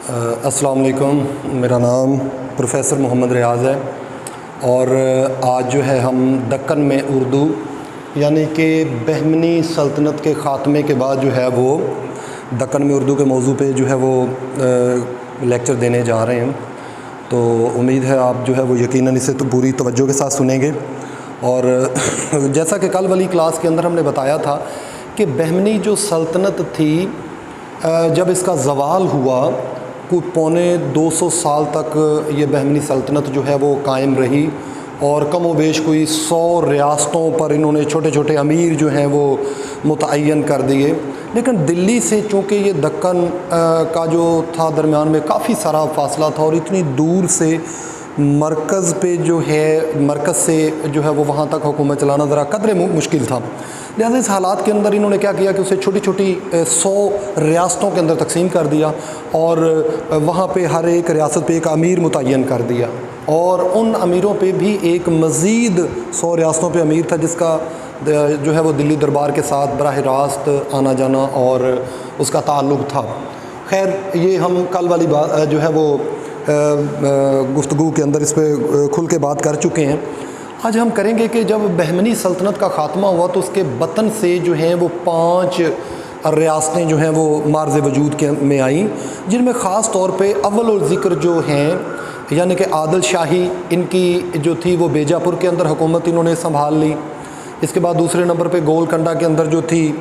السلام علیکم، میرا نام پروفیسر محمد ریاض ہے اور آج جو ہے ہم دکن میں اردو یعنی کہ بہمنی سلطنت کے خاتمے کے بعد جو ہے وہ دکن میں اردو کے موضوع پہ جو ہے وہ لیکچر دینے جا رہے ہیں۔ تو امید ہے آپ جو ہے وہ یقیناً اسے تو پوری توجہ کے ساتھ سنیں گے۔ اور جیسا کہ کل والی کلاس کے اندر ہم نے بتایا تھا کہ بہمنی جو سلطنت تھی جب اس کا زوال ہوا کوئی 250 سال تک یہ بہمنی سلطنت جو ہے وہ قائم رہی اور کم و بیش کوئی 100 ریاستوں پر انہوں نے چھوٹے چھوٹے امیر جو ہیں وہ متعین کر دیے۔ لیکن دلی سے چونکہ یہ دکن کا جو تھا درمیان میں کافی سارا فاصلہ تھا اور اتنی دور سے مرکز پہ جو ہے مرکز سے جو ہے وہ وہاں تک حکومت چلانا ذرا قدرے مشکل تھا، لہٰذا اس حالات کے اندر انہوں نے کیا کیا کہ اسے چھوٹی چھوٹی 100 ریاستوں کے اندر تقسیم کر دیا اور وہاں پہ ہر ایک ریاست پہ ایک امیر متعین کر دیا، اور ان امیروں پہ بھی ایک مزید 100 ریاستوں پہ امیر تھا جس کا جو ہے وہ دلی دربار کے ساتھ براہ راست آنا جانا اور اس کا تعلق تھا۔ خیر یہ ہم کل والی بات جو ہے وہ گفتگو کے اندر اس پہ کھل کے بات کر چکے ہیں۔ آج ہم کریں گے کہ جب بہمنی سلطنت کا خاتمہ ہوا تو اس کے بطن سے جو ہیں وہ 5 ریاستیں جو ہیں وہ مارز وجود میں آئیں، جن میں خاص طور پہ اول الذکر جو ہیں یعنی کہ عادل شاہی، ان کی جو تھی وہ بیجاپور کے اندر حکومت انہوں نے سنبھال لی۔ اس کے بعد دوسرے نمبر پہ گولکنڈہ کے اندر جو تھی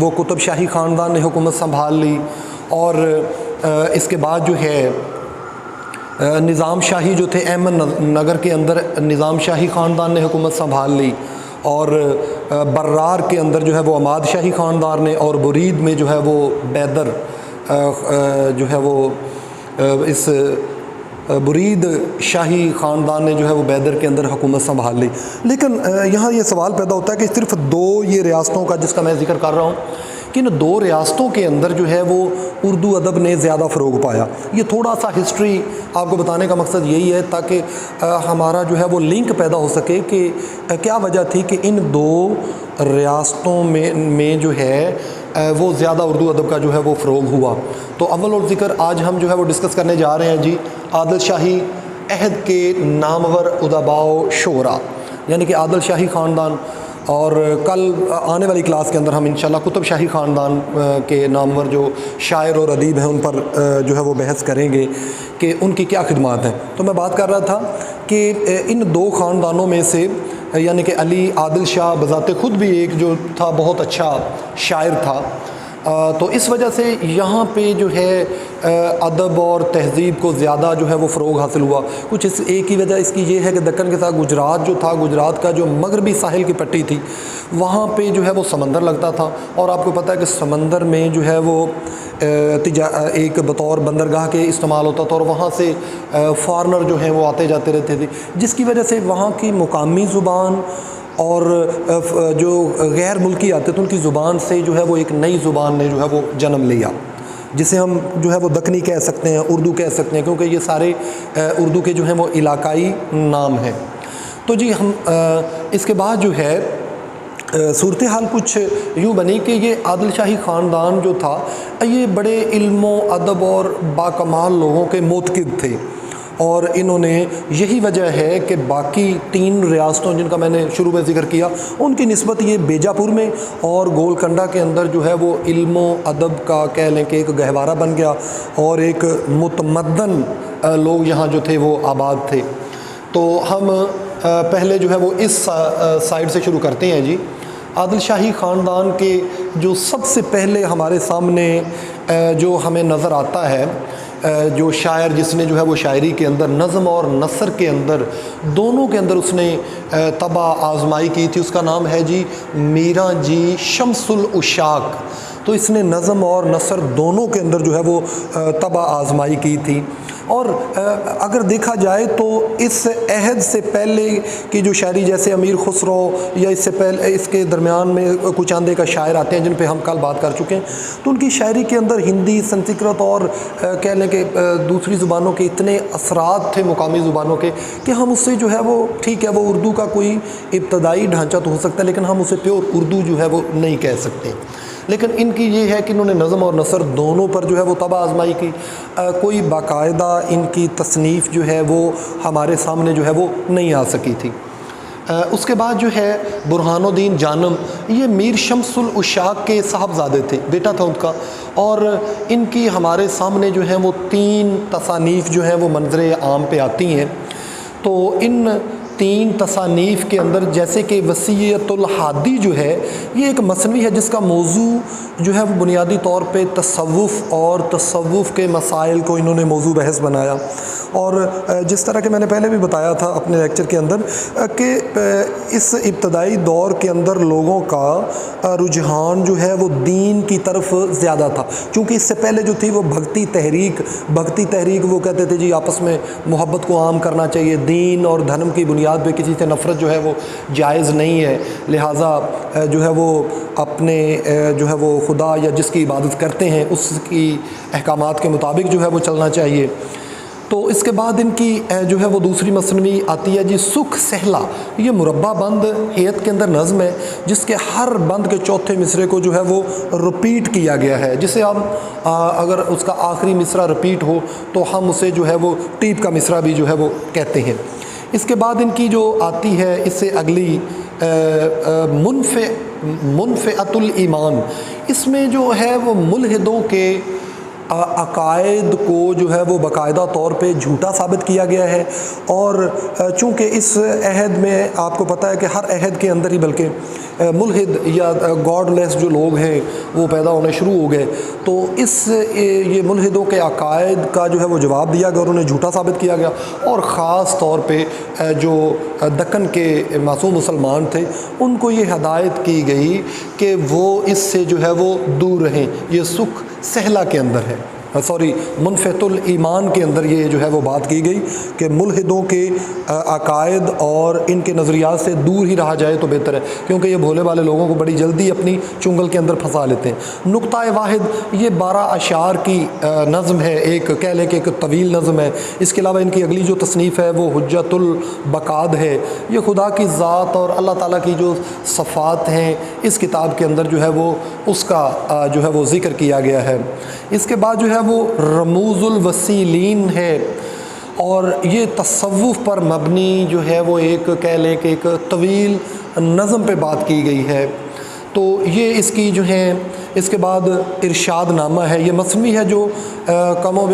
وہ قطب شاہی خاندان نے حکومت سنبھال لی، اور اس کے بعد جو ہے نظام شاہی جو تھے احمد نگر کے اندر نظام شاہی خاندان نے حکومت سنبھال لی، اور برار کے اندر جو ہے وہ عماد شاہی خاندان نے، اور برید میں جو ہے وہ بیدر جو ہے وہ اس برید شاہی خاندان نے جو ہے وہ بیدر کے اندر حکومت سنبھال لی۔ لیکن یہاں یہ سوال پیدا ہوتا ہے کہ صرف 2 یہ ریاستوں کا جس کا میں ذکر کر رہا ہوں کہ ان 2 ریاستوں کے اندر جو ہے وہ اردو ادب نے زیادہ فروغ پایا۔ یہ تھوڑا سا ہسٹری آپ کو بتانے کا مقصد یہی ہے تاکہ ہمارا جو ہے وہ لنک پیدا ہو سکے کہ کیا وجہ تھی کہ ان 2 ریاستوں میں جو ہے وہ زیادہ اردو ادب کا جو ہے وہ فروغ ہوا۔ تو اول اور ذکر آج ہم جو ہے وہ ڈسکس کرنے جا رہے ہیں جی عادل شاہی عہد کے نامور ادباء و شعراء یعنی کہ عادل شاہی خاندان، اور کل آنے والی کلاس کے اندر ہم انشاءاللہ قطب شاہی خاندان کے نامور جو شاعر اور ادیب ہیں ان پر جو ہے وہ بحث کریں گے کہ ان کی کیا خدمات ہیں۔ تو میں بات کر رہا تھا کہ ان 2 خاندانوں میں سے یعنی کہ علی عادل شاہ بذات خود بھی ایک جو تھا بہت اچھا شاعر تھا، تو اس وجہ سے یہاں پہ جو ہے ادب اور تہذیب کو زیادہ جو ہے وہ فروغ حاصل ہوا۔ کچھ ایک ہی وجہ اس کی یہ ہے کہ دکن کے ساتھ گجرات جو تھا، گجرات کا جو مغربی ساحل کی پٹی تھی وہاں پہ جو ہے وہ سمندر لگتا تھا، اور آپ کو پتہ ہے کہ سمندر میں جو ہے وہ ایک بطور بندرگاہ کے استعمال ہوتا تھا، اور وہاں سے فارنر جو ہیں وہ آتے جاتے رہتے تھے، جس کی وجہ سے وہاں کی مقامی زبان اور جو غیر ملکی آتے تھے ان کی زبان سے جو ہے وہ ایک نئی زبان نے جو ہے وہ جنم لیا، جسے ہم جو ہے وہ دکنی کہہ سکتے ہیں، اردو کہہ سکتے ہیں، کیونکہ یہ سارے اردو کے جو ہیں وہ علاقائی نام ہیں۔ تو جی ہم اس کے بعد جو ہے صورتحال کچھ یوں بنی کہ یہ عادل شاہی خاندان جو تھا یہ بڑے علم و ادب اور باکمال لوگوں کے موتقد تھے، اور انہوں نے یہی وجہ ہے کہ باقی 3 ریاستوں جن کا میں نے شروع میں ذکر کیا ان کی نسبت یہ بیجاپور میں اور گولکنڈہ کے اندر جو ہے وہ علم و ادب کا کہہ لیں کہ ایک گہوارہ بن گیا، اور ایک متمدن لوگ یہاں جو تھے وہ آباد تھے۔ تو ہم پہلے جو ہے وہ اس سائڈ سے شروع کرتے ہیں جی۔ عادل شاہی خاندان کے جو سب سے پہلے ہمارے سامنے جو ہمیں نظر آتا ہے جو شاعر جس نے جو ہے وہ شاعری کے اندر نظم اور نثر کے اندر دونوں کے اندر اس نے طبع آزمائی کی تھی، اس کا نام ہے جی میراں جی شمس العشاق۔ تو اس نے نظم اور نثر دونوں کے اندر جو ہے وہ طبع آزمائی کی تھی، اور اگر دیکھا جائے تو اس عہد سے پہلے کی جو شاعری جیسے امیر خسرو یا اس سے پہلے اس کے درمیان میں کچھ آندے کا شاعر آتے ہیں جن پہ ہم کل بات کر چکے ہیں، تو ان کی شاعری کے اندر ہندی، سنسکرت اور کہہ لیں کہ دوسری زبانوں کے اتنے اثرات تھے مقامی زبانوں کے کہ ہم اس سے جو ہے وہ ٹھیک ہے وہ اردو کا کوئی ابتدائی ڈھانچہ تو ہو سکتا ہے لیکن ہم اسے پیور اردو جو ہے وہ نہیں کہہ سکتے۔ لیکن ان کی یہ ہے کہ انہوں نے نظم اور نثر دونوں پر جو ہے وہ طبع آزمائی کی، کوئی باقاعدہ ان کی تصنیف جو ہے وہ ہمارے سامنے جو ہے وہ نہیں آ سکی تھی۔ اس کے بعد جو ہے برہان الدین جانم، یہ میر شمس العشاق کے صاحبزادے تھے، بیٹا تھا ان کا، اور ان کی ہمارے سامنے جو ہیں وہ 3 تصانیف جو ہیں وہ منظر عام پہ آتی ہیں۔ تو ان 3 تصانیف کے اندر جیسے کہ وصیۃ الحادی جو ہے یہ ایک مثنوی ہے جس کا موضوع جو ہے وہ بنیادی طور پہ تصوف اور تصوف کے مسائل کو انہوں نے موضوع بحث بنایا، اور جس طرح کہ میں نے پہلے بھی بتایا تھا اپنے لیکچر کے اندر کہ اس ابتدائی دور کے اندر لوگوں کا رجحان جو ہے وہ دین کی طرف زیادہ تھا، چونکہ اس سے پہلے جو تھی وہ بھکتی تحریک وہ کہتے تھے جی آپس میں محبت کو عام کرنا چاہیے، دین اور دھرم کی بنیاد پہ کسی سے نفرت جو ہے وہ جائز نہیں ہے، لہٰذا جو ہے وہ اپنے جو ہے وہ خدا یا جس کی عبادت کرتے ہیں اس کی احکامات کے مطابق جو ہے وہ چلنا چاہیے۔ تو اس کے بعد ان کی جو ہے وہ دوسری مثنوی آتی ہے جی سکھ سہلا، یہ مربع بند ہیئت کے اندر نظم ہے جس کے ہر بند کے چوتھے مصرے کو جو ہے وہ رپیٹ کیا گیا ہے، جسے ہم اگر اس کا آخری مصرع رپیٹ ہو تو ہم اسے جو ہے وہ ٹیپ کا مصرع بھی جو ہے وہ کہتے ہیں۔ اس کے بعد ان کی جو آتی ہے اس سے اگلی منفعۃ الایمان، اس میں جو ہے وہ ملحدوں کے عقائد کو جو ہے وہ باقاعدہ طور پہ جھوٹا ثابت کیا گیا ہے، اور چونکہ اس عہد میں آپ کو پتہ ہے کہ ہر عہد کے اندر ہی بلکہ ملحد یا گاڈ لیس جو لوگ ہیں وہ پیدا ہونے شروع ہو گئے، تو یہ ملحدوں کے عقائد کا جو ہے وہ جواب دیا گیا اور انہیں جھوٹا ثابت کیا گیا، اور خاص طور پہ جو دکن کے معصوم مسلمان تھے ان کو یہ ہدایت کی گئی کہ وہ اس سے جو ہے وہ دور رہیں۔ یہ سکھ سہلا کے اندر ہے، منفعۃ الایمان کے اندر یہ جو ہے وہ بات کی گئی کہ ملحدوں کے عقائد اور ان کے نظریات سے دور ہی رہا جائے تو بہتر ہے، کیونکہ یہ بھولے والے لوگوں کو بڑی جلدی اپنی چنگل کے اندر پھنسا لیتے ہیں۔ نقطۂ واحد یہ 12 اشعار کی نظم ہے، ایک کہہ لیں کہ ایک طویل نظم ہے۔ اس کے علاوہ ان کی اگلی جو تصنیف ہے وہ حجت البقاد ہے، یہ خدا کی ذات اور اللہ تعالیٰ کی جو صفات ہیں اس کتاب کے اندر جو ہے وہ اس کا جو ہے وہ ذکر کیا گیا ہے۔ اس کے بعد جو ہے وہ رموز الوسیلین ہے، اور یہ تصوف پر مبنی جو ہے وہ ایک کہہ لیں کہ ایک طویل نظم پہ بات کی گئی ہے۔ تو یہ اس کی جو ہیں، اس کے بعد ارشاد نامہ ہے، یہ مثنوی ہے جو کم و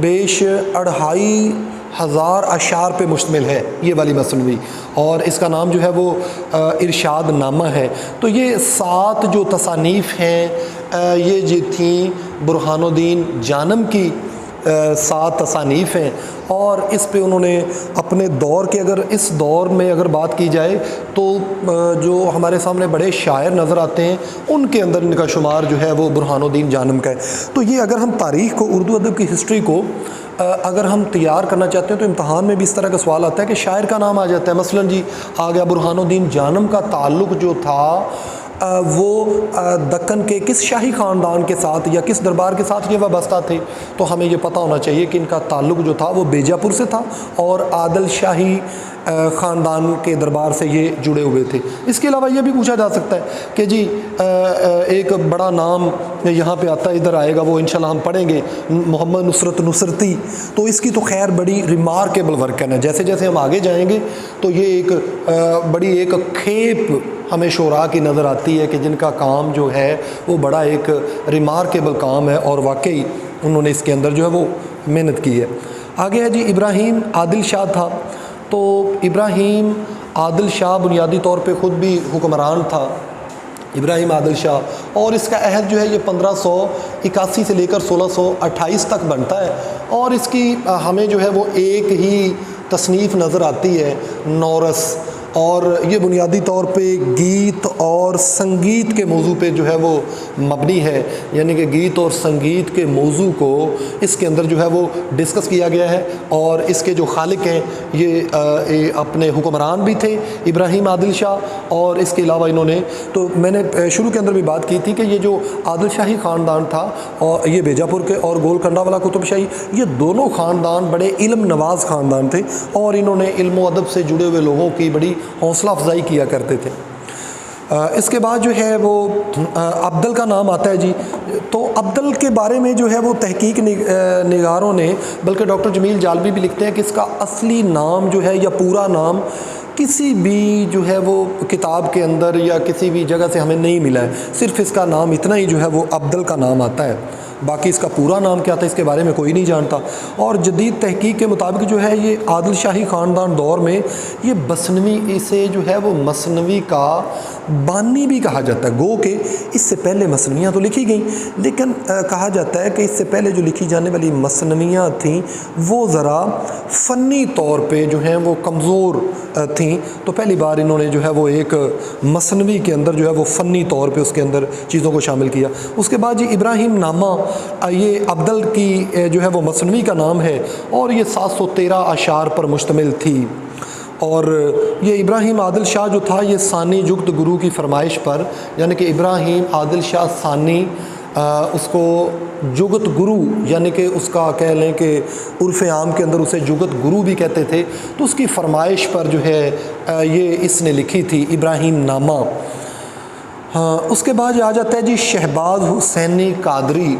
بیش 2500 اشعار پہ مشتمل ہے، یہ والی مثنوی، اور اس کا نام جو ہے وہ ارشاد نامہ ہے۔ تو یہ 7 جو تصانیف ہیں یہ جو تھیں برہان الدین جانم کی 7 تصانیف ہیں، اور اس پہ انہوں نے اپنے دور کے، اگر اس دور میں اگر بات کی جائے تو جو ہمارے سامنے بڑے شاعر نظر آتے ہیں ان کے اندر ان کا شمار جو ہے وہ برہان الدین جانم کا ہے۔ تو یہ اگر ہم تاریخ کو، اردو ادب کی ہسٹری کو اگر ہم تیار کرنا چاہتے ہیں تو امتحان میں بھی اس طرح کا سوال آتا ہے کہ شاعر کا نام آ جاتا ہے، مثلا جی آ گیا برہان الدین جانم کا تعلق جو تھا وہ دکن کے کس شاہی خاندان کے ساتھ یا کس دربار کے ساتھ یہ وابستہ تھے، تو ہمیں یہ پتہ ہونا چاہیے کہ ان کا تعلق جو تھا وہ بیجاپور سے تھا اور عادل شاہی خاندان کے دربار سے یہ جڑے ہوئے تھے۔ اس کے علاوہ یہ بھی پوچھا جا سکتا ہے کہ جی ایک بڑا نام یہاں پہ آتا ہے، ادھر آئے گا، وہ انشاءاللہ ہم پڑھیں گے، محمد نصرت نصرتی، تو اس کی تو خیر بڑی ریمارکیبل ورکن ہے۔ جیسے جیسے ہم آگے جائیں گے تو یہ ایک بڑی ایک کھیپ ہمیں شعراء کی نظر آتی ہے کہ جن کا کام جو ہے وہ بڑا ایک ریمارکیبل کام ہے، اور واقعی انہوں نے اس کے اندر جو ہے وہ محنت کی ہے۔ آگے ہے جی ابراہیم عادل شاہ تھا، تو ابراہیم عادل شاہ بنیادی طور پہ خود بھی حکمران تھا ابراہیم عادل شاہ، اور اس کا عہد جو ہے یہ 1581 سے لے کر 1628 تک بنتا ہے، اور اس کی ہمیں جو ہے وہ ایک ہی تصنیف نظر آتی ہے، نورس، اور یہ بنیادی طور پہ گیت اور سنگیت کے موضوع پہ جو ہے وہ مبنی ہے، یعنی کہ گیت اور سنگیت کے موضوع کو اس کے اندر جو ہے وہ ڈسکس کیا گیا ہے، اور اس کے جو خالق ہیں یہ اپنے حکمران بھی تھے ابراہیم عادل شاہ، اور اس کے علاوہ انہوں نے، تو میں نے شروع کے اندر بھی بات کی تھی کہ یہ جو عادل شاہی خاندان تھا اور یہ بیجاپور کے اور گولکنڈہ والا قطب شاہی، یہ دونوں خاندان بڑے علم نواز خاندان تھے، اور انہوں نے علم و ادب سے جڑے ہوئے لوگوں کی بڑی حوصلہ افزائی کیا کرتے تھے۔ اس کے بعد جو ہے وہ عبدل کا نام آتا ہے جی. تو عبدل کے بارے میں جو ہے وہ تحقیق نگاروں نے، بلکہ ڈاکٹر جمیل جالبی بھی لکھتے ہیں کہ اس کا اصلی نام جو ہے یا پورا نام کسی بھی جو ہے وہ کتاب کے اندر یا کسی بھی جگہ سے ہمیں نہیں ملا ہے. صرف اس کا نام اتنا ہی جو ہے وہ عبدل کا نام آتا ہے، باقی اس کا پورا نام کیا تھا اس کے بارے میں کوئی نہیں جانتا. اور جدید تحقیق کے مطابق جو ہے یہ عادل شاہی خاندان دور میں یہ مثنوی، اسے جو ہے وہ مثنوی کا بانی بھی کہا جاتا ہے. گو کہ اس سے پہلے مثنویاں تو لکھی گئیں، لیکن کہا جاتا ہے کہ اس سے پہلے جو لکھی جانے والی مثنویاں تھیں وہ ذرا فنی طور پہ جو ہیں وہ کمزور تھیں. تو پہلی بار انہوں نے جو ہے وہ ایک مثنوی کے اندر جو ہے وہ فنی طور پہ اس کے اندر چیزوں کو شامل کیا. اس کے بعد جی ابراہیم نامہ، یہ عبدل کی جو ہے وہ مثنوی کا نام ہے اور یہ 713 اشعار پر مشتمل تھی. اور یہ ابراہیم عادل شاہ جو تھا یہ ثانی جگت گرو کی فرمائش پر، یعنی کہ ابراہیم عادل شاہ ثانی، اس کو جگت گرو یعنی کہ اس کا کہہ لیں کہ عرف عام کے اندر اسے جگت گرو بھی کہتے تھے، تو اس کی فرمائش پر جو ہے یہ اس نے لکھی تھی ابراہیم نامہ. اس کے بعد آ جاتا ہے جی شہباز حسینی قادری.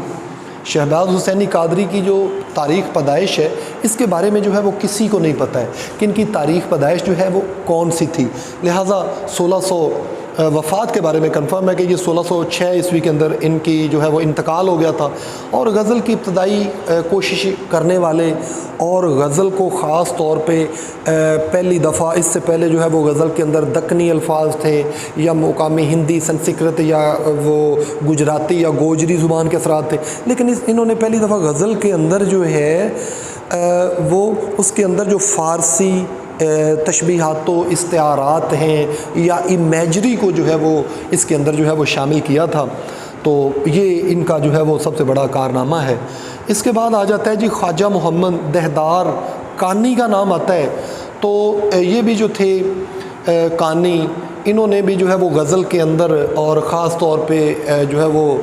شہباز حسینی قادری کی جو تاریخ پیدائش ہے اس کے بارے میں جو ہے وہ کسی کو نہیں پتہ ہے کہ ان کی تاریخ پیدائش جو ہے وہ کون سی تھی. لہٰذا 1600 وفات کے بارے میں کنفرم ہے کہ یہ 1606 عیسوی کے اندر ان کی جو ہے وہ انتقال ہو گیا تھا. اور غزل کی ابتدائی کوشش کرنے والے اور غزل کو خاص طور پہ پہلی دفعہ، اس سے پہلے جو ہے وہ غزل کے اندر دکنی الفاظ تھے یا مقامی ہندی، سنسکرت یا وہ گجراتی یا گوجری زبان کے اثرات تھے، لیکن انہوں نے پہلی دفعہ غزل کے اندر جو ہے وہ اس کے اندر جو فارسی تشبیہات و استعارات ہیں یا امیجری کو جو ہے وہ اس کے اندر جو ہے وہ شامل کیا تھا. تو یہ ان کا جو ہے وہ سب سے بڑا کارنامہ ہے. اس کے بعد آ جاتا ہے جی خواجہ محمد دہدار کانی کا نام آتا ہے. تو یہ بھی جو تھے کانی، انہوں نے بھی جو ہے وہ غزل کے اندر اور خاص طور پہ جو ہے وہ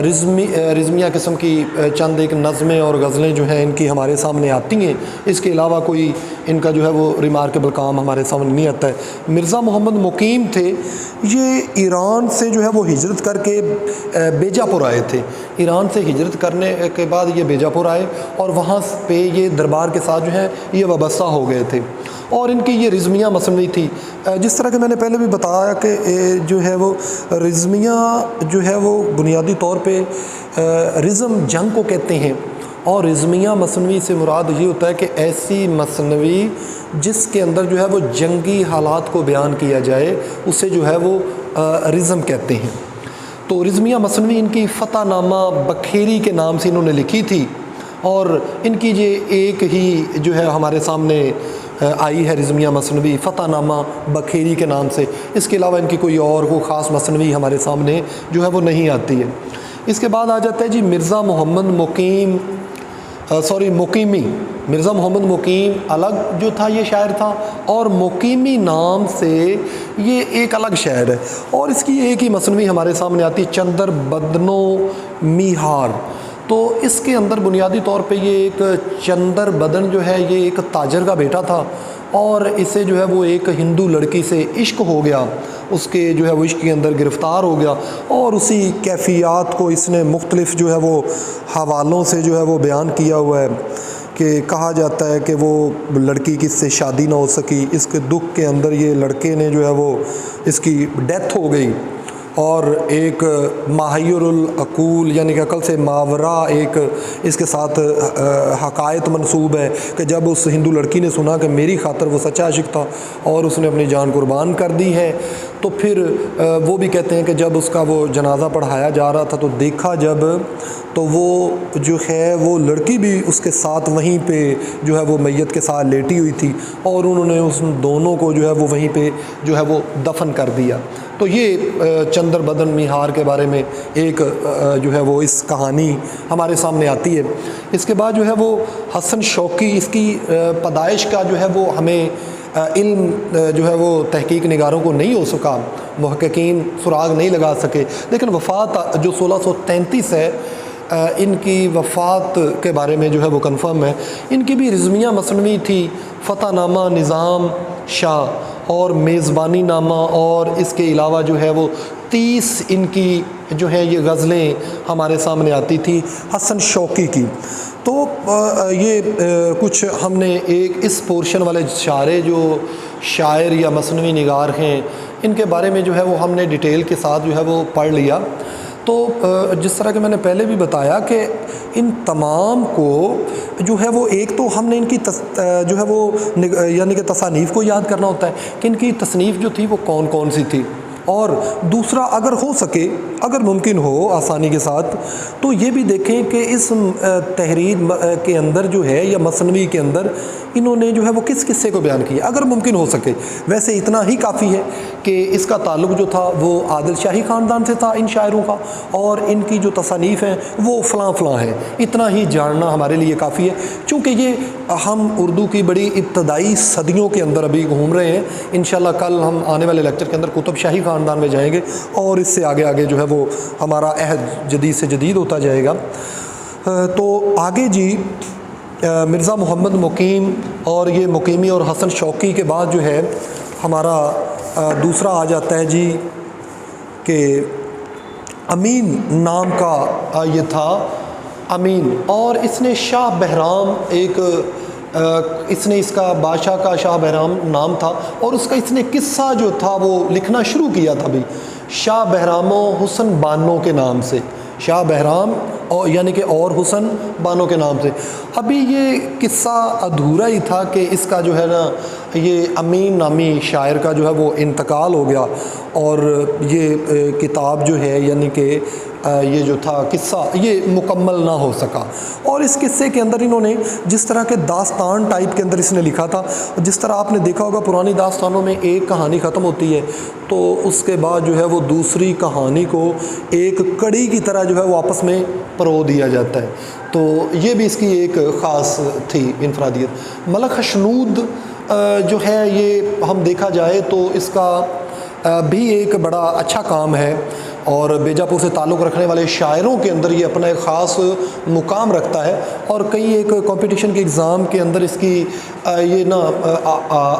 رزمیہ قسم کی چند ایک نظمیں اور غزلیں جو ہیں ان کی ہمارے سامنے آتی ہیں. اس کے علاوہ کوئی ان کا جو ہے وہ ریمارکیبل کام ہمارے سامنے نہیں آتا ہے. مرزا محمد مقیم تھے، یہ ایران سے جو ہے وہ ہجرت کر کے بیجاپور آئے تھے. ایران سے ہجرت کرنے کے بعد یہ بیجاپور آئے اور وہاں پہ یہ دربار کے ساتھ جو ہے یہ وابستہ ہو گئے تھے. اور ان کی یہ رزمیہ مثنوی تھی. جس طرح کہ میں نے پہلے بھی بتایا کہ جو ہے وہ رزمیہ جو ہے وہ بنیادی طور پہ رزم جنگ کو کہتے ہیں، اور رزمیہ مثنوی سے مراد یہ ہوتا ہے کہ ایسی مثنوی جس کے اندر جو ہے وہ جنگی حالات کو بیان کیا جائے اسے جو ہے وہ رزم کہتے ہیں. تو رزمیہ مثنوی ان کی فتح نامہ بکھیری کے نام سے انہوں نے لکھی تھی، اور ان کی یہ ایک ہی جو ہے ہمارے سامنے آئی ہے رزمیہ مثنوی فتح نامہ بکھیری کے نام سے. اس کے علاوہ ان کی کوئی اور وہ خاص مثنوی ہمارے سامنے جو ہے وہ نہیں آتی ہے. اس کے بعد آ جاتا ہے جی مرزا محمد مقیمی. مرزا محمد مقیم الگ جو تھا یہ شاعر تھا، اور مقیمی نام سے یہ ایک الگ شاعر ہے، اور اس کی ایک ہی مثنوی ہمارے سامنے آتی ہے چندر بدنو میہار. تو اس کے اندر بنیادی طور پہ یہ ایک چندر بدن جو ہے یہ ایک تاجر کا بیٹا تھا، اور اسے جو ہے وہ ایک ہندو لڑکی سے عشق ہو گیا، اس کے جو ہے وہ عشق کے اندر گرفتار ہو گیا، اور اسی کیفیات کو اس نے مختلف جو ہے وہ حوالوں سے جو ہے وہ بیان کیا ہوا ہے کہ کہا جاتا ہے کہ وہ لڑکی کی اس سے شادی نہ ہو سکی، اس کے دکھ کے اندر یہ لڑکے نے جو ہے وہ اس کی ڈیتھ ہو گئی، اور ایک ماہر العقول یعنی کہ عقل سے ماورا ایک اس کے ساتھ حقائق منسوب ہے کہ جب اس ہندو لڑکی نے سنا کہ میری خاطر وہ سچا عاشق تھا اور اس نے اپنی جان قربان کر دی ہے، تو پھر وہ بھی کہتے ہیں کہ جب اس کا وہ جنازہ پڑھایا جا رہا تھا تو دیکھا جب تو وہ جو ہے وہ لڑکی بھی اس کے ساتھ وہیں پہ جو ہے وہ میت کے ساتھ لیٹی ہوئی تھی، اور انہوں نے اس دونوں کو جو ہے وہ وہیں پہ جو ہے وہ دفن کر دیا. تو یہ چندر بدن میہار کے بارے میں ایک جو ہے وہ اس کہانی ہمارے سامنے آتی ہے. اس کے بعد جو ہے وہ حسن شوقی، اس کی پیدائش کا جو ہے وہ ہمیں علم جو ہے وہ تحقیق نگاروں کو نہیں ہو سکا، محققین سراغ نہیں لگا سکے، لیکن وفات جو 1633 ہے ان کی وفات کے بارے میں جو ہے وہ کنفرم ہے. ان کی بھی رزمیہ مثنوی تھی فتح نامہ نظام شاہ، اور میزبانی نامہ، اور اس کے علاوہ جو ہے وہ 30 ان کی جو ہے یہ غزلیں ہمارے سامنے آتی تھی حسن شوقی کی۔ تو یہ کچھ ہم نے ایک اس پورشن والے سارے جو شاعر یا مثنوی نگار ہیں ان کے بارے میں جو ہے وہ ہم نے ڈیٹیل کے ساتھ جو ہے وہ پڑھ لیا۔ تو جس طرح کہ میں نے پہلے بھی بتایا کہ ان تمام کو جو ہے وہ ایک تو ہم نے ان کی جو ہے وہ یعنی کہ تصانیف کو یاد کرنا ہوتا ہے کہ ان کی تصنیف جو تھی وہ کون کون سی تھی، اور دوسرا اگر ہو سکے، اگر ممکن ہو آسانی کے ساتھ، تو یہ بھی دیکھیں کہ اس تحریر کے اندر جو ہے یا مثنوی کے اندر انہوں نے جو ہے وہ کس قصے کو بیان کیا، اگر ممکن ہو سکے۔ ویسے اتنا ہی کافی ہے کہ اس کا تعلق جو تھا وہ عادل شاہی خاندان سے تھا ان شاعروں کا، اور ان کی جو تصانیف ہیں وہ فلاں فلاں ہیں، اتنا ہی جاننا ہمارے لیے کافی ہے۔ چونکہ یہ ہم اردو کی بڑی ابتدائی صدیوں کے اندر ابھی گھوم رہے ہیں، انشاءاللہ کل ہم آنے والے لیکچر کے اندر قطب شاہی خاندان میں جائیں گے، اور اس سے آگے آگے جو ہے وہ ہمارا عہد جدید سے جدید ہوتا جائے گا۔ تو آگے جی مرزا محمد مقیم، اور یہ مقیمی اور حسن شوقی کے بعد جو ہے ہمارا دوسرا آ جاتا ہے جی کہ امین نام کا یہ تھا امین، اور اس نے شاہ بہرام ایک اس نے اس کا بادشاہ کا شاہ بہرام نام تھا، اور اس کا اس نے قصہ جو تھا وہ لکھنا شروع کیا تھا بھی شاہ بہرام و حسن بانو کے نام سے، شاہ بہرام اور یعنی کہ اور حسن بانو کے نام سے۔ ابھی یہ قصہ ادھورا ہی تھا کہ اس کا جو ہے نا یہ امین نامی شاعر کا جو ہے وہ انتقال ہو گیا، اور یہ کتاب جو ہے یعنی کہ یہ جو تھا قصہ یہ مکمل نہ ہو سکا۔ اور اس قصے کے اندر انہوں نے جس طرح کے داستان ٹائپ کے اندر اس نے لکھا تھا، جس طرح آپ نے دیکھا ہوگا پرانی داستانوں میں ایک کہانی ختم ہوتی ہے تو اس کے بعد جو ہے وہ دوسری کہانی کو ایک کڑی کی طرح جو ہے وہ آپس میں پرو دیا جاتا ہے، تو یہ بھی اس کی ایک خاص تھی انفرادیت۔ ملک خشنود جو ہے یہ ہم دیکھا جائے تو اس کا بھی ایک بڑا اچھا کام ہے، اور بیجاپور سے تعلق رکھنے والے شاعروں کے اندر یہ اپنا ایک خاص مقام رکھتا ہے، اور کئی ایک کمپٹیشن کے ایگزام کے اندر اس کی یہ نا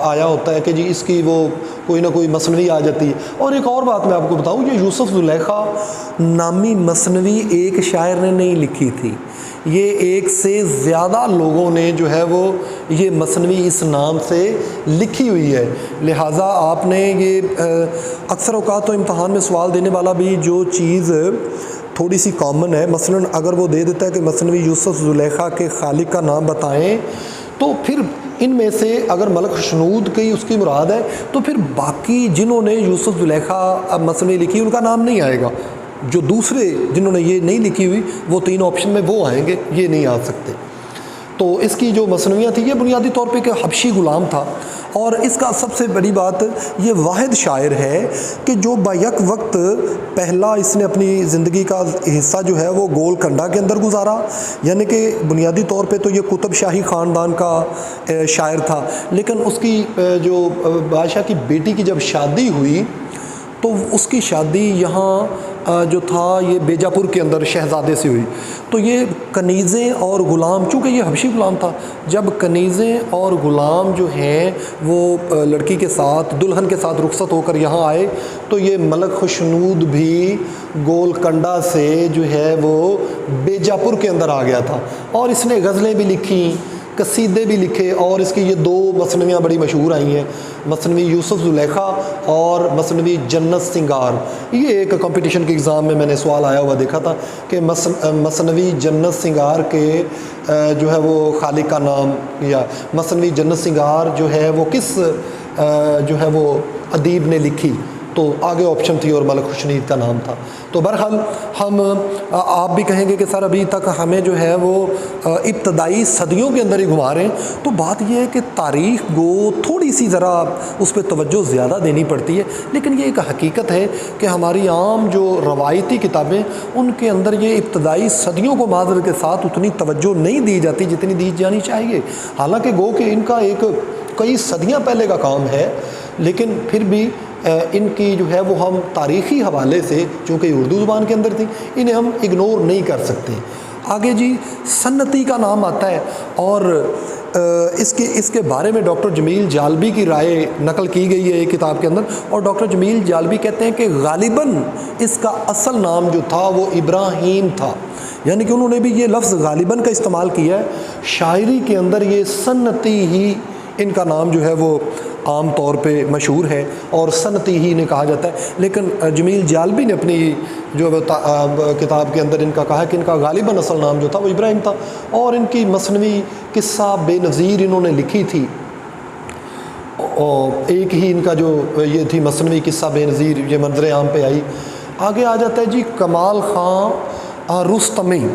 آیا ہوتا ہے کہ جی اس کی وہ کوئی نہ کوئی مثنوی آ جاتی ہے۔ اور ایک اور بات میں آپ کو بتاؤں، یہ یوسف زلیخا نامی مثنوی ایک شاعر نے نہیں لکھی تھی، یہ ایک سے زیادہ لوگوں نے جو ہے وہ یہ مثنوی اس نام سے لکھی ہوئی ہے۔ لہٰذا آپ نے یہ اکثر اوقات تو امتحان میں سوال دینے والا بھی جو چیز تھوڑی سی کامن ہے، مثلاً اگر وہ دے دیتا ہے کہ مثنوی یوسف زلیخا کے خالق کا نام بتائیں، تو پھر ان میں سے اگر ملک خشنود کی اس کی مراد ہے تو پھر باقی جنہوں نے یوسف زلیخا مثنوی لکھی ان کا نام نہیں آئے گا، جو دوسرے جنہوں نے یہ نہیں لکھی ہوئی وہ تین آپشن میں وہ آئیں گے، یہ نہیں آ سکتے۔ تو اس کی جو مثنویاں تھیں یہ بنیادی طور پہ کہ حبشی غلام تھا، اور اس کا سب سے بڑی بات یہ واحد شاعر ہے کہ جو بیک وقت پہلا اس نے اپنی زندگی کا حصہ جو ہے وہ گول کنڈا کے اندر گزارا، یعنی کہ بنیادی طور پہ تو یہ قطب شاہی خاندان کا شاعر تھا، لیکن اس کی جو بادشاہ کی بیٹی کی جب شادی ہوئی تو اس کی شادی یہاں جو تھا یہ بیجاپور کے اندر شہزادے سے ہوئی، تو یہ کنیزیں اور غلام، چونکہ یہ حبشی غلام تھا، جب کنیزیں اور غلام جو ہیں وہ لڑکی کے ساتھ دلہن کے ساتھ رخصت ہو کر یہاں آئے تو یہ ملک خشنود بھی گول کنڈا سے جو ہے وہ بیجاپور کے اندر آ گیا تھا، اور اس نے غزلیں بھی لکھیں، قصیدے بھی لکھے، اور اس کی یہ دو مثنویاں بڑی مشہور آئی ہیں، مثنوی یوسف زلیخا اور مثنوی جنت سنگار۔ یہ ایک کمپٹیشن کے ایگزام میں نے سوال آیا ہوا دیکھا تھا کہ مثنوی جنت سنگار کے جو ہے وہ خالق کا نام، یا مثنوی جنت سنگار جو ہے وہ کس جو ہے وہ ادیب نے لکھی، تو آگے آپشن تھی اور ملک خشنید کا نام تھا۔ تو بہرحال ہم آپ بھی کہیں گے کہ سر ابھی تک ہمیں جو ہے وہ ابتدائی صدیوں کے اندر ہی گھما رہے ہیں، تو بات یہ ہے کہ تاریخ کو تھوڑی سی ذرا اس پہ توجہ زیادہ دینی پڑتی ہے، لیکن یہ ایک حقیقت ہے کہ ہماری عام جو روایتی کتابیں ان کے اندر یہ ابتدائی صدیوں کو معذرت کے ساتھ اتنی توجہ نہیں دی جاتی جتنی دی جانی چاہیے، حالانکہ گو کہ ان کا ایک کئی صدیاں پہلے کا کام ہے، لیکن پھر بھی ان کی جو ہے وہ ہم تاریخی حوالے سے چونکہ اردو زبان کے اندر تھی انہیں ہم اگنور نہیں کر سکتے۔ آگے جی سنتی کا نام آتا ہے، اور اس کے بارے میں ڈاکٹر جمیل جالبی کی رائے نقل کی گئی ہے ایک کتاب کے اندر، اور ڈاکٹر جمیل جالبی کہتے ہیں کہ غالباً اس کا اصل نام جو تھا وہ ابراہیم تھا، یعنی کہ انہوں نے بھی یہ لفظ غالباً کا استعمال کیا ہے۔ شاعری کے اندر یہ سنتی ہی ان کا نام جو ہے وہ عام طور پہ مشہور ہے، اور سنتی ہی انہیں کہا جاتا ہے، لیکن جمیل جالبی نے اپنی جو کتاب کے اندر ان کا کہا کہ ان کا غالباً اصل نام جو تھا وہ ابراہیم تھا، اور ان کی مثنوی قصہ بے نظیر انہوں نے لکھی تھی، اور ایک ہی ان کا جو یہ تھی مثنوی قصہ بے نظیر، یہ منظر عام پہ آئی۔ آگے آ جاتا ہے جی کمال خان رستمی،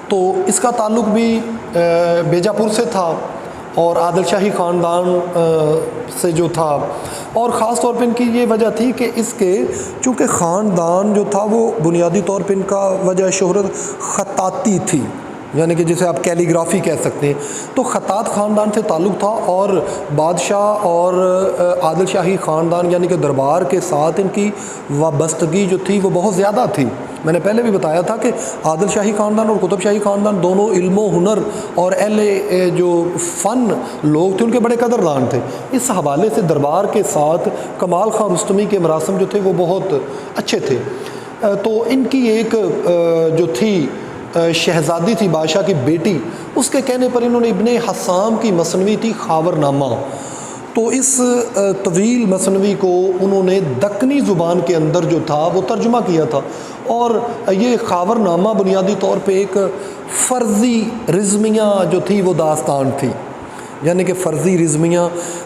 تو اس کا تعلق بھی بیجاپور سے تھا اور عادل شاہی خاندان سے جو تھا، اور خاص طور پہ ان کی یہ وجہ تھی کہ اس کے چونکہ خاندان جو تھا وہ بنیادی طور پہ ان کا وجہ شہرت خطاطی تھی، یعنی کہ جسے آپ کیلیگرافی کہہ سکتے ہیں، تو خطاط خاندان سے تعلق تھا، اور بادشاہ اور عادل شاہی خاندان یعنی کہ دربار کے ساتھ ان کی وابستگی جو تھی وہ بہت زیادہ تھی۔ میں نے پہلے بھی بتایا تھا کہ عادل شاہی خاندان اور قطب شاہی خاندان دونوں علم و ہنر اور اہل جو فن لوگ تھے ان کے بڑے قدردان تھے، اس حوالے سے دربار کے ساتھ کمال خان رستمی کے مراسم جو تھے وہ بہت اچھے تھے۔ تو ان کی ایک جو تھی شہزادی تھی بادشاہ کی بیٹی، اس کے کہنے پر انہوں نے ابن حسام کی مثنوی تھی خاور نامہ، تو اس طویل مثنوی کو انہوں نے دکنی زبان کے اندر جو تھا وہ ترجمہ کیا تھا، اور یہ خاور نامہ بنیادی طور پہ ایک فرضی رزمیہ جو تھی وہ داستان تھی، یعنی کہ فرضی رزمیہ،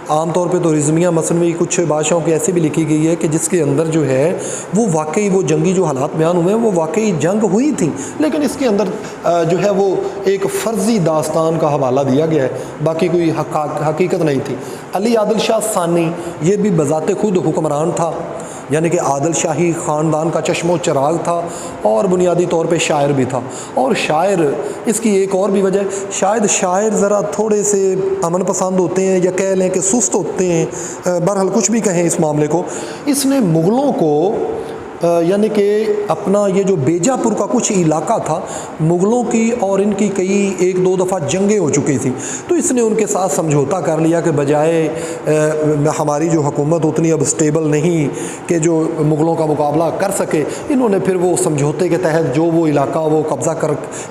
عام طور پہ تو رزمیہ مثنوی کچھ بادشاہوں کی ایسی بھی لکھی گئی ہے کہ جس کے اندر جو ہے وہ واقعی وہ جنگی جو حالات بیان ہوئے ہیں وہ واقعی جنگ ہوئی تھی، لیکن اس کے اندر جو ہے وہ ایک فرضی داستان کا حوالہ دیا گیا ہے، باقی کوئی حقیقت نہیں تھی۔ علی عادل شاہ ثانی یہ بھی بذات خود حکمران تھا، یعنی کہ عادل شاہی خاندان کا چشم و چراغ تھا، اور بنیادی طور پہ شاعر بھی تھا، اور شاعر اس کی ایک اور بھی وجہ ہے، شاید شاعر ذرا تھوڑے سے امن پسند ہوتے ہیں یا کہہ لیں کہ سست ہوتے ہیں، بہرحال کچھ بھی کہیں اس معاملے کو، اس نے مغلوں کو یعنی کہ اپنا یہ جو بیجاپور کا کچھ علاقہ تھا مغلوں کی اور ان کی کئی ایک دو دفعہ جنگیں ہو چکی تھیں، تو اس نے ان کے ساتھ سمجھوتا کر لیا کہ بجائے ہماری جو حکومت اتنی اب سٹیبل نہیں کہ جو مغلوں کا مقابلہ کر سکے، انہوں نے پھر وہ سمجھوتے کے تحت جو وہ علاقہ وہ قبضہ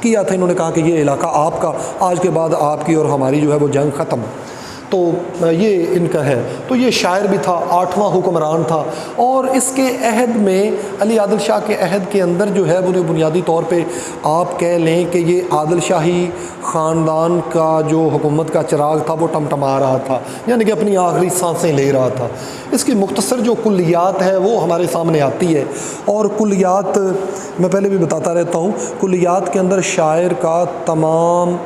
کیا تھا، انہوں نے کہا کہ یہ علاقہ آپ کا، آج کے بعد آپ کی اور ہماری جو ہے وہ جنگ ختم، تو یہ ان کا ہے۔ تو یہ شاعر بھی تھا، 8واں حکمران تھا، اور اس کے عہد میں علی عادل شاہ کے عہد کے اندر جو ہے وہ بنیادی طور پہ آپ کہہ لیں کہ یہ عادل شاہی خاندان کا جو حکومت کا چراغ تھا وہ ٹمٹما رہا تھا، یعنی کہ اپنی آخری سانسیں لے رہا تھا۔ اس کی مختصر جو کلیات ہے وہ ہمارے سامنے آتی ہے، اور کلیات میں پہلے بھی بتاتا رہتا ہوں، کلیات کے اندر شاعر کا تمام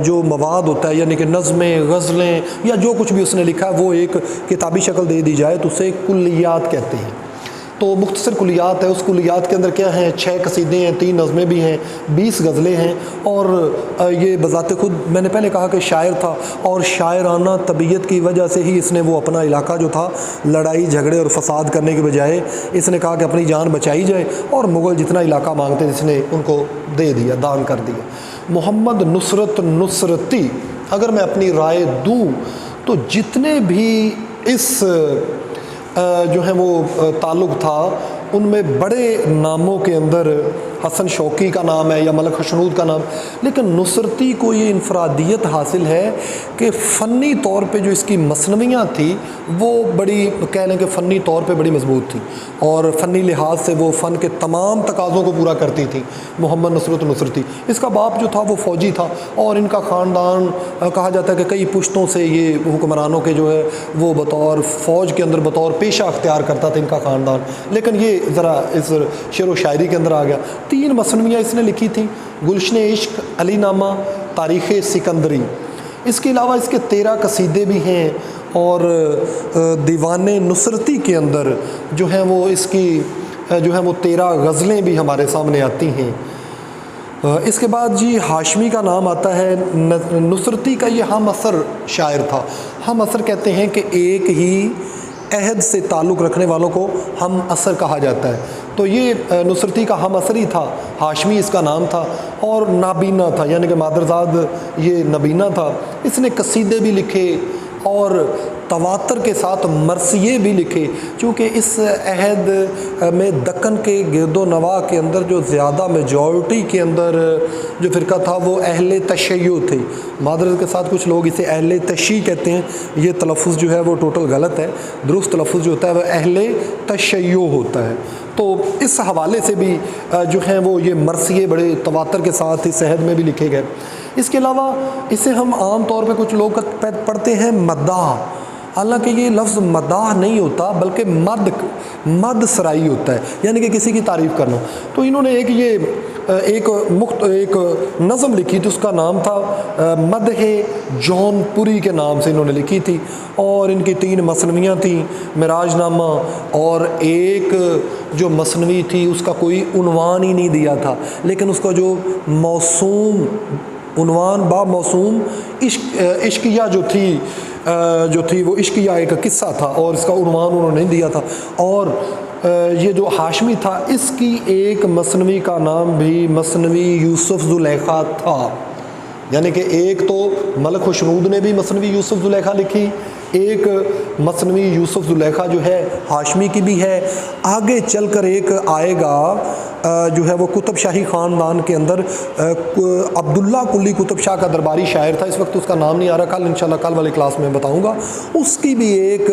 جو مواد ہوتا ہے، یعنی کہ نظمیں، غزلیں یا جو کچھ بھی اس نے لکھا ہے وہ ایک کتابی شکل دے دی جائے تو اسے کلیات کہتے ہیں۔ تو مختصر کلیات ہے، اس کلیات کے اندر کیا ہیں، 6 قصیدے ہیں، 3 نظمیں بھی ہیں، 20 غزلیں ہیں، اور یہ بذات خود میں نے پہلے کہا کہ شاعر تھا، اور شاعرانہ طبیعت کی وجہ سے ہی اس نے وہ اپنا علاقہ جو تھا لڑائی جھگڑے اور فساد کرنے کے بجائے اس نے کہا کہ اپنی جان بچائی جائے، اور مغل جتنا علاقہ مانگتے اس نے ان کو دے دیا، دان کر دیا۔ محمد نصرت نصرتی اگر میں اپنی رائے دوں تو جتنے بھی اس جو ہے وہ تعلق تھا ان میں بڑے ناموں کے اندر حسن شوقی کا نام ہے یا ملک خشنود کا نام، لیکن نصرتی کو یہ انفرادیت حاصل ہے کہ فنی طور پہ جو اس کی مثنویاں تھی وہ بڑی کہہ لیں کہ فنی طور پہ بڑی مضبوط تھی، اور فنی لحاظ سے وہ فن کے تمام تقاضوں کو پورا کرتی تھی۔ محمد نصرت نصرتی، اس کا باپ جو تھا وہ فوجی تھا، اور ان کا خاندان کہا جاتا ہے کہ کئی پشتوں سے یہ حکمرانوں کے جو ہے وہ بطور فوج کے اندر بطور پیشہ اختیار کرتا تھا ان کا خاندان، لیکن یہ ذرا اس شعر و شاعری کے اندر آ گیا۔ 3 مثنویاں اس نے لکھی تھیں، گلشن عشق، علی نامہ، تاریخ سکندری، اس کے علاوہ اس کے 13 قصیدے بھی ہیں، اور دیوان نصرتی کے اندر جو ہیں وہ اس کی جو ہے وہ 13 غزلیں بھی ہمارے سامنے آتی ہیں۔ اس کے بعد جی ہاشمی کا نام آتا ہے۔ نصرتی کا یہ ہم عصر شاعر تھا، ہم عصر کہتے ہیں کہ ایک ہی عہد سے تعلق رکھنے والوں کو ہم عصر کہا جاتا ہے۔ تو یہ نصرتی کا ہم عصری تھا، ہاشمی اس کا نام تھا، اور نابینا تھا، یعنی کہ مادرزاد یہ نبینا تھا۔ اس نے قصیدے بھی لکھے اور تواتر کے ساتھ مرثیے بھی لکھے، چونکہ اس عہد میں دکن کے گرد و نواح کے اندر جو زیادہ میجورٹی کے اندر جو فرقہ تھا وہ اہل تشیع تھے۔ معذرت کے ساتھ کچھ لوگ اسے اہل تشیع کہتے ہیں، یہ تلفظ جو ہے وہ ٹوٹل غلط ہے، درست تلفظ جو ہوتا ہے وہ اہل تشیع ہوتا ہے۔ تو اس حوالے سے بھی جو ہیں وہ یہ مرثیے بڑے تواتر کے ساتھ اس عہد میں بھی لکھے گئے۔ اس کے علاوہ اسے ہم عام طور پہ کچھ لوگ پڑھتے ہیں مداح، حالانکہ یہ لفظ مداح نہیں ہوتا بلکہ مد سرائی ہوتا ہے، یعنی کہ کسی کی تعریف کرنا۔ تو انہوں نے ایک نظم لکھی تھی، اس کا نام تھا مدح جون پوری کے نام سے انہوں نے لکھی تھی، اور ان کی 3 مثنویاں تھیں، معراج نامہ، اور ایک جو مثنوی تھی اس کا کوئی عنوان ہی نہیں دیا تھا، لیکن اس کا جو موسوم عنوان با موسوم عشقیہ جو تھی وہ عشقیہ ایک قصہ تھا، اور اس کا عنوان انہوں نے نہیں دیا تھا۔ اور یہ جو ہاشمی تھا اس کی ایک مثنوی کا نام بھی مثنوی یوسف زلیخا تھا، یعنی کہ ایک تو ملک خوشنود نے بھی مثنوی یوسف زلیخا لکھی، ایک مثنوی یوسف زلیخا جو ہے ہاشمی کی بھی ہے، آگے چل کر ایک آئے گا جو ہے وہ قطب شاہی خاندان کے اندر عبداللہ کلی قطب شاہ کا درباری شاعر تھا، اس وقت اس کا نام نہیں آ رہا، کل انشاءاللہ کل والے کلاس میں بتاؤں گا، اس کی بھی ایک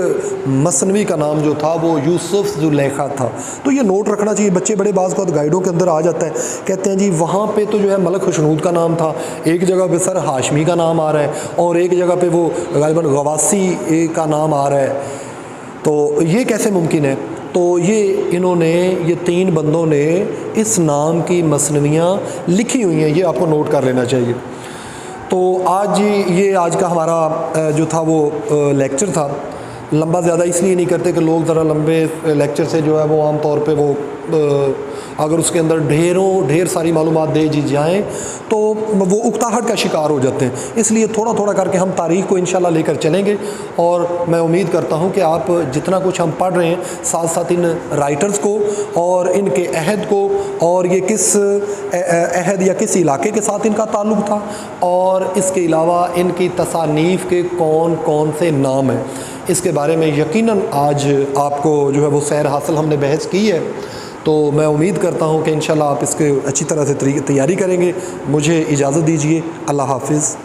مثنوی کا نام جو تھا وہ یوسف زلیخا تھا۔ تو یہ نوٹ رکھنا چاہیے، بچے بڑے بعض کا گائیڈوں کے اندر آ جاتا ہے، کہتے ہیں جی وہاں پہ تو جو ہے ملک خوشنود کا نام تھا، ایک جگہ پہ سر ہاشمی کا نام آ رہا ہے، اور ایک جگہ پہ وہ غالباً غواسی کا نام آ رہا ہے، تو یہ کیسے ممکن ہے؟ تو انہوں نے یہ 3 بندوں نے اس نام کی مثنویاں لکھی ہوئی ہیں، یہ آپ کو نوٹ کر لینا چاہیے۔ تو آج کا ہمارا جو تھا وہ لیکچر تھا، لمبا زیادہ اس لیے نہیں کرتے کہ لوگ ذرا لمبے لیکچر سے جو ہے وہ عام طور پہ وہ اگر اس کے اندر ڈھیر ساری معلومات دے جائیں تو وہ اکتاہٹ کا شکار ہو جاتے ہیں، اس لیے تھوڑا تھوڑا کر کے ہم تاریخ کو انشاءاللہ لے کر چلیں گے، اور میں امید کرتا ہوں کہ آپ جتنا کچھ ہم پڑھ رہے ہیں ساتھ ساتھ ان رائٹرز کو اور ان کے عہد کو، اور یہ کس عہد یا کس علاقے کے ساتھ ان کا تعلق تھا، اور اس کے علاوہ ان کی تصانیف کے کون کون سے نام ہیں، اس کے بارے میں یقیناً آج آپ کو جو ہے وہ سیر حاصل ہم نے بحث کی ہے۔ تو میں امید کرتا ہوں کہ انشاءاللہ آپ اس کے اچھی طرح سے تیاری کریں گے۔ مجھے اجازت دیجیے، اللہ حافظ۔